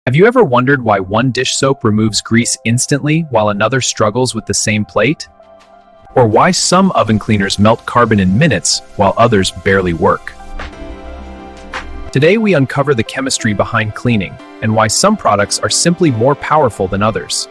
Have you ever wondered why one dish soap removes grease instantly while another struggles with the same plate? Or why some oven cleaners melt carbon in minutes while others barely work? Today we uncover the chemistry behind cleaning and why some products are simply more powerful than others.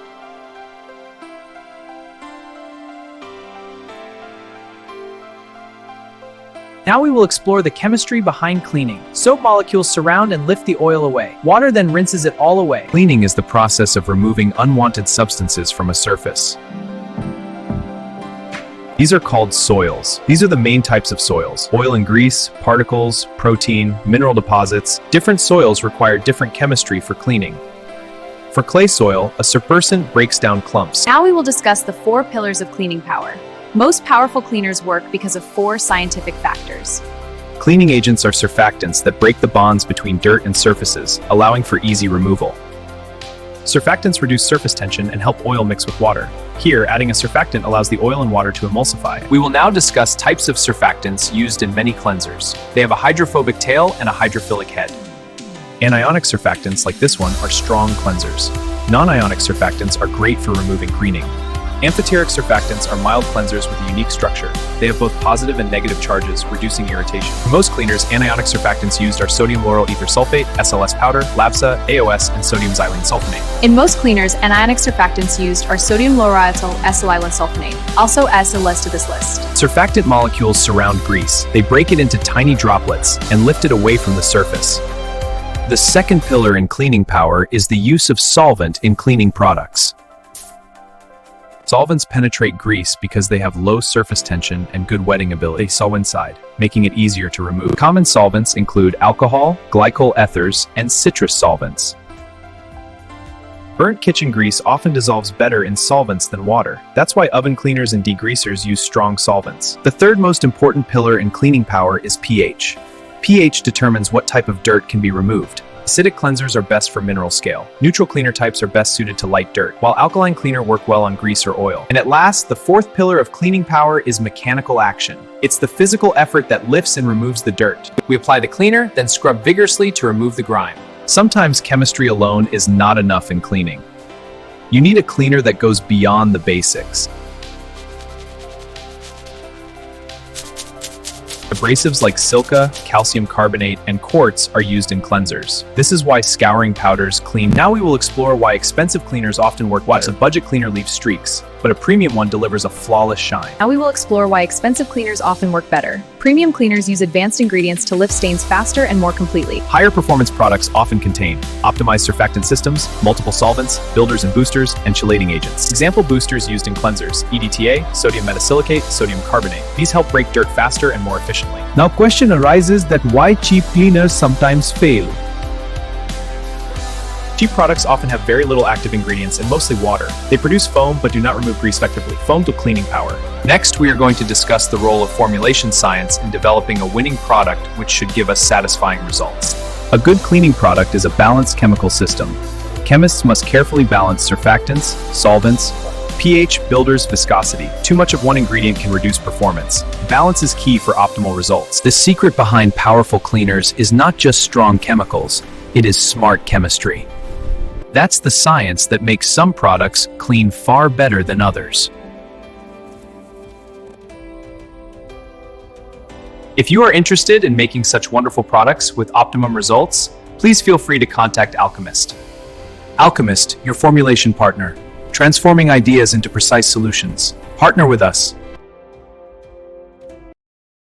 Now we will explore the chemistry behind cleaning. Soap molecules surround and lift the oil away. Water then rinses it all away. Cleaning is the process of removing unwanted substances from a surface. These are called soils. These are the main types of soils: oil and grease, particles, protein, mineral deposits. Different soils require different chemistry for cleaning. For clay soil, a surfactant breaks down clumps. Now we will discuss the 4 pillars of cleaning power. Most powerful cleaners work because of 4 scientific factors. Cleaning agents are surfactants that break the bonds between dirt and surfaces, allowing for easy removal. Surfactants reduce surface tension and help oil mix with water. Here, adding a surfactant allows the oil and water to emulsify. We will now discuss types of surfactants used in many cleansers. They have a hydrophobic tail and a hydrophilic head. Anionic surfactants, like this one, are strong cleansers. Non-ionic surfactants are great for removing greening. Amphoteric surfactants are mild cleansers with a unique structure. They have both positive and negative charges, reducing irritation. For most cleaners, anionic surfactants used are sodium lauryl ether sulfate, SLS powder, LABSA, AOS, and sodium xylene sulfonate. In most cleaners, anionic surfactants used are sodium lauryl S-allyl sulfonate. Also adds the list to this list. Surfactant molecules surround grease. They break it into tiny droplets and lift it away from the surface. The second pillar in cleaning power is the use of solvent in cleaning products. Solvents penetrate grease because they have low surface tension and good wetting ability. They sew inside, making it easier to remove. Common solvents include alcohol, glycol ethers, and citrus solvents. Burnt kitchen grease often dissolves better in solvents than water. That's why oven cleaners and degreasers use strong solvents. The third most important pillar in cleaning power is pH. pH determines what type of dirt can be removed. Acidic cleansers are best for mineral scale. Neutral cleaner types are best suited to light dirt, while alkaline cleaner work well on grease or oil. And at last, the fourth pillar of cleaning power is mechanical action. It's the physical effort that lifts and removes the dirt. We apply the cleaner, then scrub vigorously to remove the grime. Sometimes chemistry alone is not enough in cleaning. You need a cleaner that goes beyond the basics. Abrasives like silica, calcium carbonate, and quartz are used in cleansers. This is why scouring powders clean. Now we will explore why expensive cleaners often work better. A budget cleaner leaves streaks, but a premium one delivers a flawless shine. Now we will explore why expensive cleaners often work better. Premium cleaners use advanced ingredients to lift stains faster and more completely. Higher performance products often contain optimized surfactant systems, multiple solvents, builders and boosters, and chelating agents. Example boosters used in cleansers: EDTA, sodium metasilicate, sodium carbonate. These help break dirt faster and more efficiently. Now question arises that why cheap cleaners sometimes fail. Cheap products often have very little active ingredients and mostly water. They produce foam but do not remove grease effectively. Foam to cleaning power. Next, we are going to discuss the role of formulation science in developing a winning product which should give us satisfying results. A good cleaning product is a balanced chemical system. Chemists must carefully balance surfactants, solvents, pH, builders, viscosity. Too much of one ingredient can reduce performance. Balance is key for optimal results. The secret behind powerful cleaners is not just strong chemicals, it is smart chemistry. That's the science that makes some products clean far better than others. If you are interested in making such wonderful products with optimum results, please feel free to contact Alchemist. Alchemist, your formulation partner, transforming ideas into precise solutions. Partner with us.